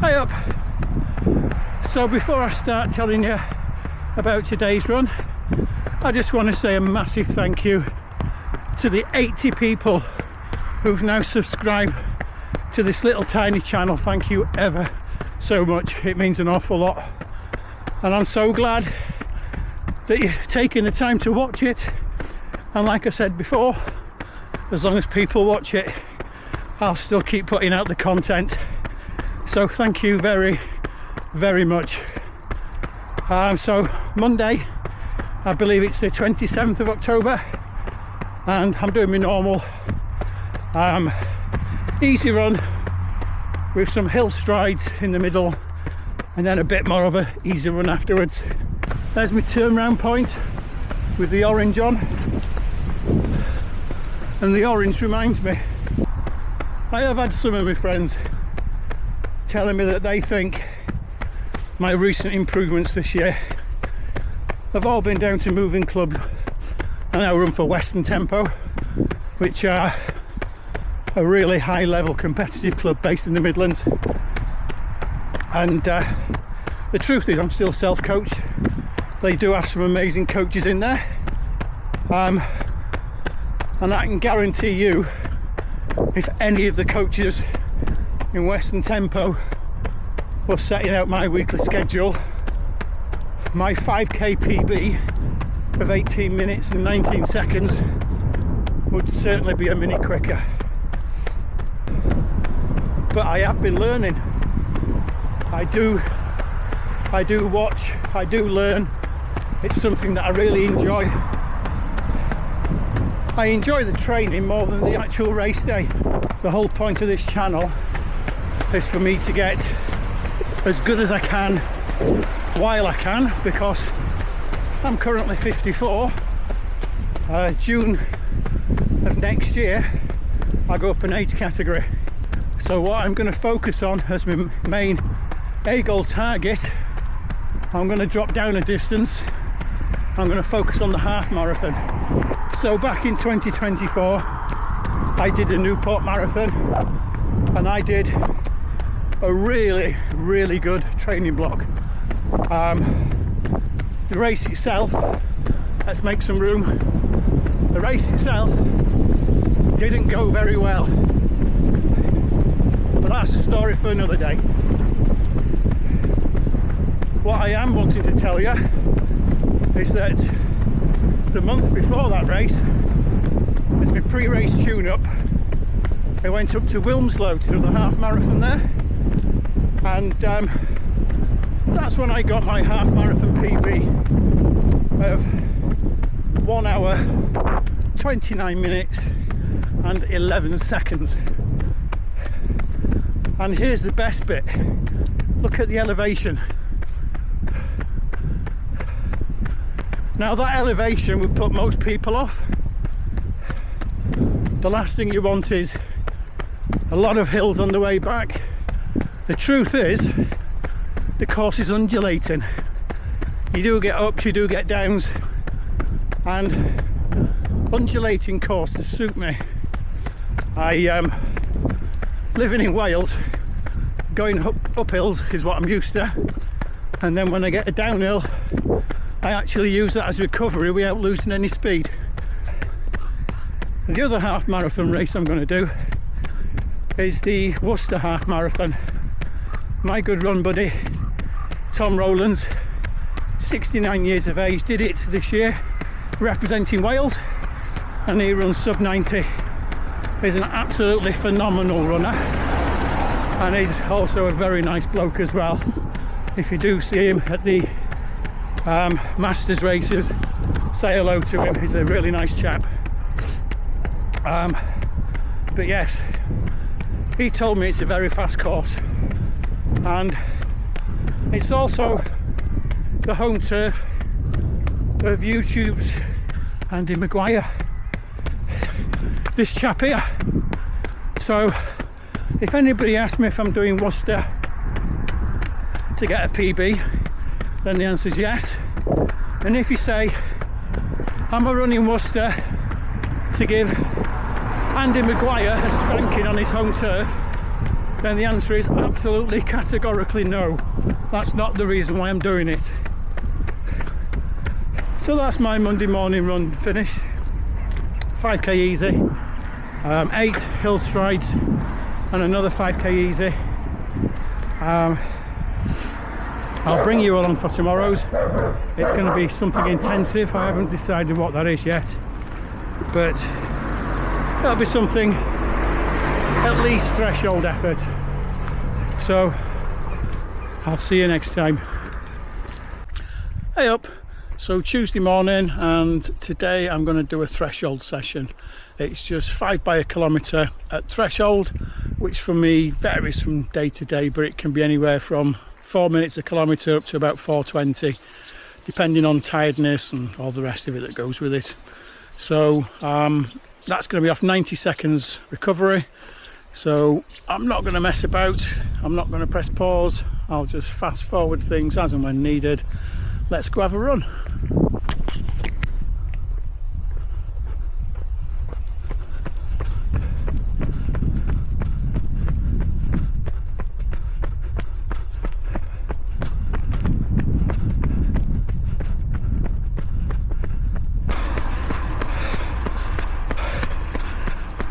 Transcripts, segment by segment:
Hi up. So before I start telling you about today's run, I just want to say a massive thank you to the 80 people who've now subscribed to this little tiny channel. Thank you ever so much. It means an awful lot, and I'm so glad that you're taking the time to watch it. And like I said before, as long as people watch it, I'll still keep putting out the content. So thank you very, very much. So Monday, I believe it's the 27th of October, and I'm doing my normal easy run with some hill strides in the middle and then a bit more of a easy run afterwards. There's my turnaround point with the orange on, and the orange reminds me, I have had some of my friends telling me that they think my recent improvements this year have all been down to moving club and now run for Western Tempo, which are a really high level competitive club based in the Midlands. And the truth is, I'm still self-coached. They do have some amazing coaches in there, and I can guarantee you, if any of the coaches in Western Tempo was setting out my weekly schedule, my 5k PB of 18 minutes and 19 seconds would certainly be a minute quicker. But I have been learning. I do watch, I do learn. It's something that I really enjoy. I enjoy the training more than the actual race day. The whole point of this channel is for me to get as good as I can while I can, because I'm currently 54. June of next year I go up an age category. So what I'm going to focus on as my main A-goal target, I'm going to drop down a distance. I'm going to focus on the half marathon. So back in 2024 I did a Newport Marathon, and I did a really, really good training block. The race itself, let's make some room. The race itself didn't go very well, but that's a story for another day. What I am wanting to tell you is that the month before that race, as my pre-race tune-up, I went up to Wilmslow to do the half marathon there, and that's when I got my half marathon PB of 1 hour 29 minutes and 11 seconds. And here's the best bit, look at the elevation. Now that elevation would put most people off. The last thing you want is a lot of hills on the way back. The truth is, the course is undulating. You do get ups, you do get downs, and undulating course to suit me. Living in Wales, going up hills is what I'm used to, and then when I get a downhill, I actually use that as recovery without losing any speed. And the other half marathon race I'm going to do is the Worcester half marathon. My good run buddy Tom Rowlands, 69 years of age, did it this year representing Wales, and he runs sub 90. He's an absolutely phenomenal runner, and he's also a very nice bloke as well. If you do see him at the Masters races, say hello to him. He's a really nice chap. But yes, he told me it's a very fast course, and it's also the home turf of YouTube's Andy Maguire, this chap here. So if anybody asks me if I'm doing Worcester to get a PB, then the answer is yes. And if you say, am I running Worcester to give Andy Maguire a spanking on his home turf, then the answer is absolutely categorically no. That's not the reason why I'm doing it. So that's my Monday morning run finished. 5k easy, 8 hill strides and another 5k easy. I'll bring you along for tomorrow's. It's going to be something intensive. I haven't decided what that is yet, but that'll be something at least threshold effort. So I'll see you next time. Hey up. So Tuesday morning, and today I'm going to do a threshold session. It's just 5 by a kilometre at threshold, which for me varies from day to day, but it can be anywhere from 4 minutes a kilometre up to about 4:20, depending on tiredness and all the rest of it that goes with it. So that's going to be off 90 seconds recovery. So I'm not going to mess about, I'm not going to press pause, I'll just fast forward things as and when needed. Let's go have a run.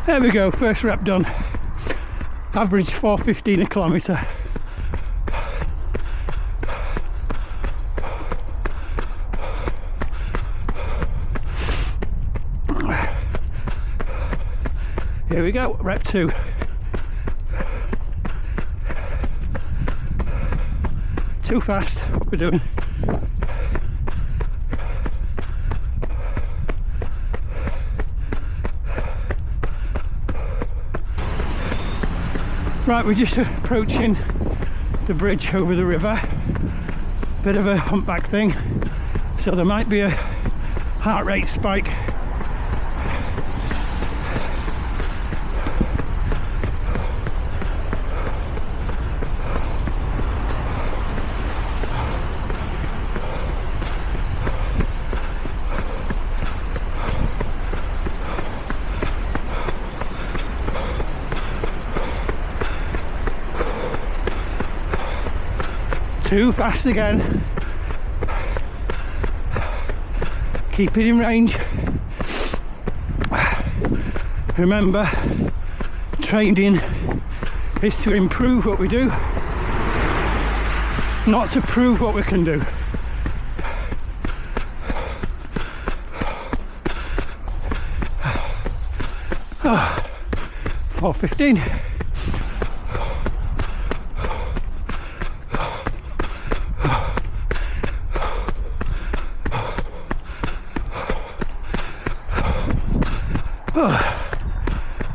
There we go, first rep done. Average 4:15 a kilometre. Here we go, rep 2. Too fast, we're doing. Right, we're just approaching the bridge over the river. Bit of a humpback thing, so there might be a heart rate spike. Too fast again. Keep it in range. Remember, training is to improve what we do, not to prove what we can do. Oh, 4:15.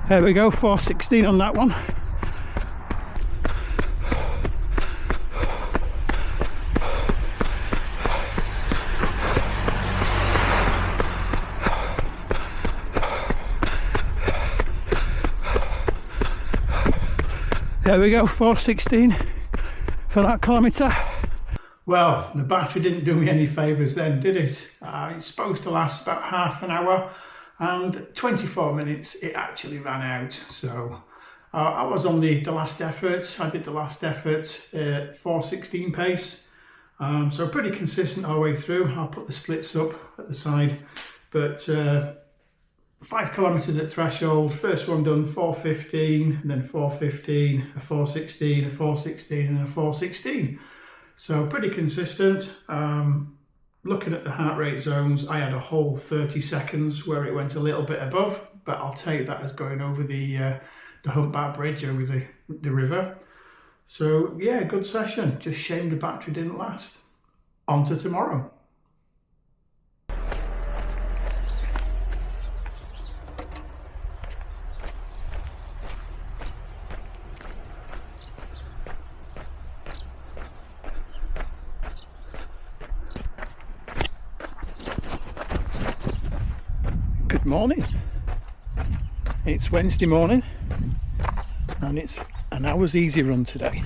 There we go, 4:16 on that one. There we go, 4:16 for that kilometre. Well, the battery didn't do me any favours then, did it? It's supposed to last about half an hour, and 24 minutes it actually ran out. So I was on the last effort. I did the last effort at 4:16 pace, so pretty consistent all the way through. I'll put the splits up at the side, but 5 kilometres at threshold. First one done 4:15, and then 4:15, a 4:16, a 4:16 and a 4:16. So pretty consistent. Looking at the heart rate zones, I had a whole 30 seconds where it went a little bit above, but I'll take that as going over the humpback bridge over the river. So yeah, good session. Just shame the battery didn't last. On to tomorrow. Good morning. It's Wednesday morning and it's an hour's easy run today.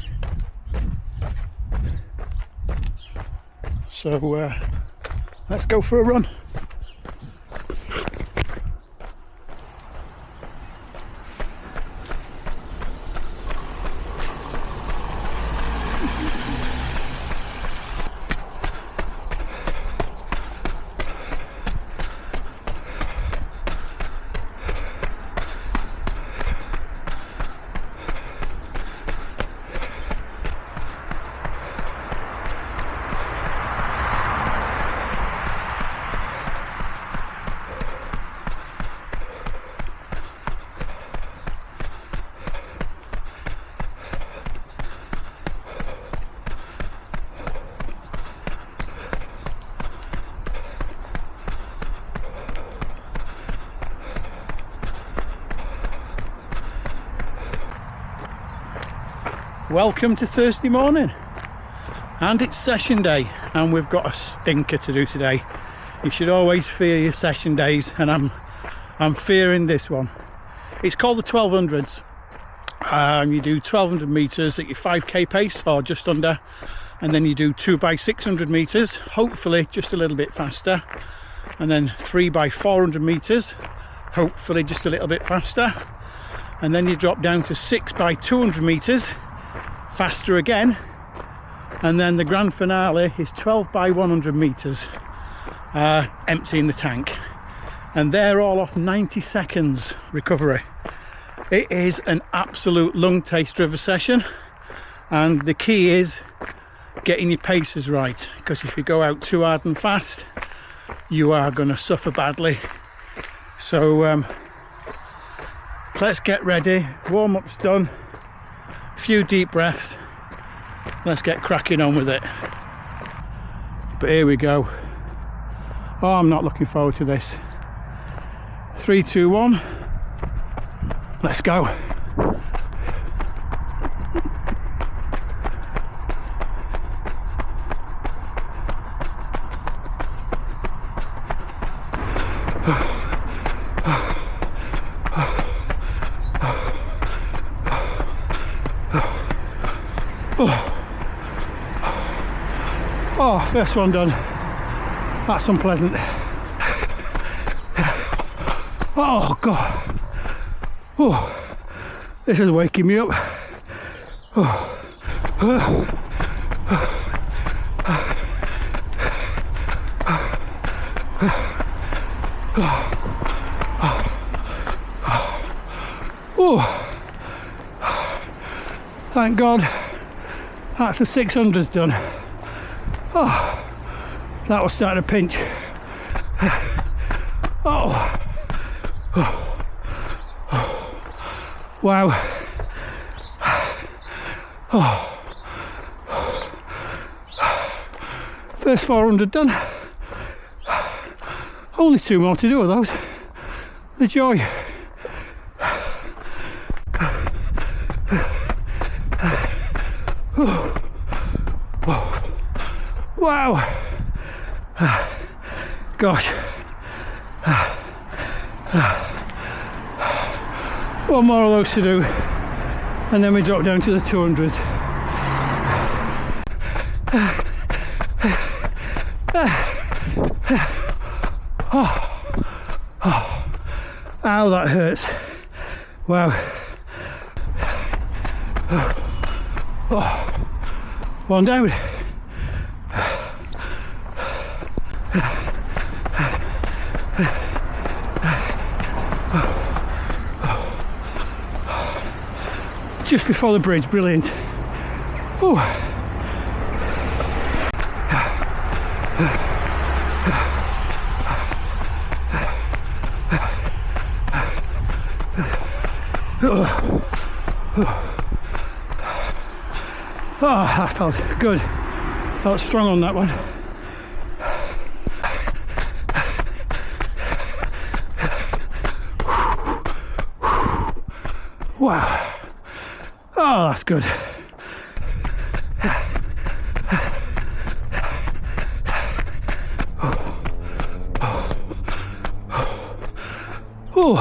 So let's go for a run. welcome to Thursday morning, and it's session day, and we've got a stinker to do today. You should always fear your session days, and I'm fearing this one. It's called the 1200's. You do 1200 meters at your 5k pace or just under, and then you do 2x600 meters, hopefully just a little bit faster, and then 3x400 meters, hopefully just a little bit faster, and then you drop down to 6x200 meters, faster again, and then the grand finale is 12x100 meters, emptying the tank, and they're all off 90 seconds recovery. It is an absolute lung taster of a session, and the key is getting your paces right, because if you go out too hard and fast, you are going to suffer badly. So let's get ready. Warm-up's done, a few deep breaths, let's get cracking on with it. But here we go. Oh, I'm not looking forward to this. 3, 2, 1, let's go. Oh, first one done. That's unpleasant. Oh God. Oh, this is waking me up. Oh. Oh. Thank God that's the 600's done. Oh, that was starting to pinch. Oh. Wow. Oh. First 400 done. Only 2 more to do of those. The joy. Wow. Gosh. One more of those to do, and then we drop down to the 200s. Ow, that hurts. Wow. One down. Just before the bridge, brilliant. Ooh. Oh, that felt good. Felt strong on that one. Wow. Oh, that's good. Oh.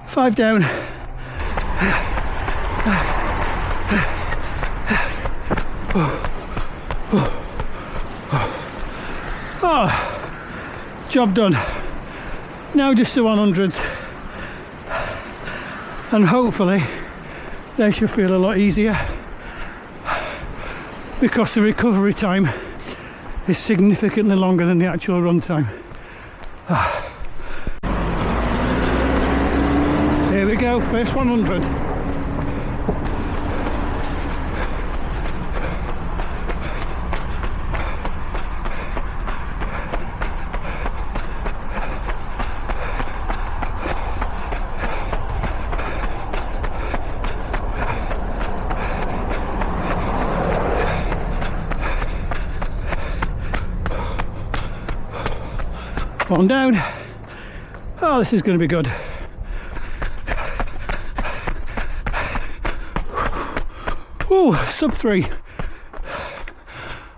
5 down. Oh, job done. Now just the 100s. And hopefully they should feel a lot easier, because the recovery time is significantly longer than the actual run time. Here we go, first 100. One down. Oh, this is going to be good. Ooh, sub 3.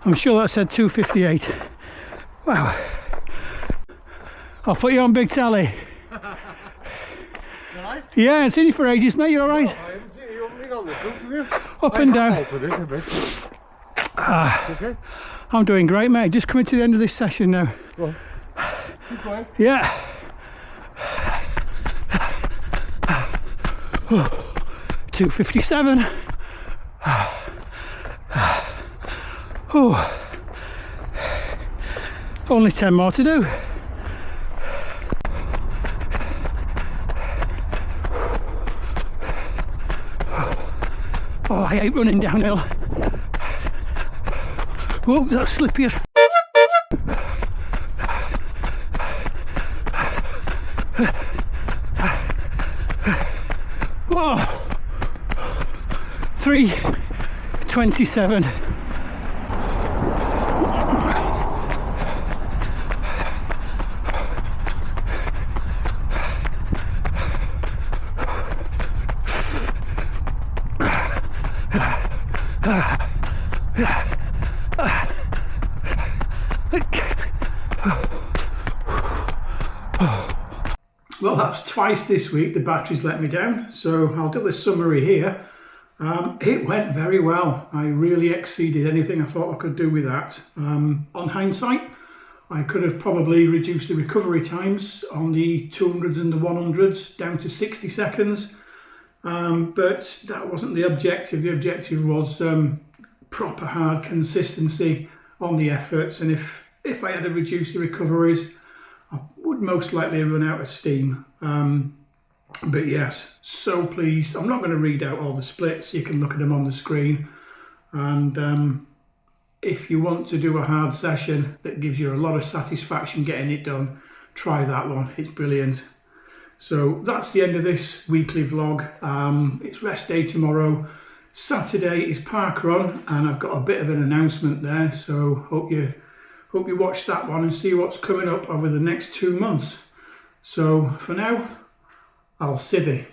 I'm sure that said 2:58. Wow. I'll put you on big telly. Right? Yeah, I've seen you for ages, mate. You all right? No, I haven't seen you. You haven't been on this route, have you? Up and down. Altered it a bit. Okay. I'm doing great, mate. Just coming to the end of this session now. Go on. Keep going. Yeah. 2:57. Only 10 more to do. Oh, I hate running downhill. Whoa, that's slippy as whoa. 3:27. Well, that's twice this week the battery's let me down, so I'll do the summary here. It went very well. I really exceeded anything I thought I could do with that. On hindsight, I could have probably reduced the recovery times on the 200s and the 100s down to 60 seconds, but that wasn't the objective. The objective was proper hard consistency on the efforts, and if I had to reduce the recoveries, I would most likely run out of steam. But yes, so pleased. I'm not going to read out all the splits. You can look at them on the screen. And if you want to do a hard session that gives you a lot of satisfaction getting it done, try that one. It's brilliant. So that's the end of this weekly vlog. It's rest day tomorrow. Saturday is park run, and I've got a bit of an announcement there. So hope you watch that one and see what's coming up over the next 2 months. So for now, I'll see thee.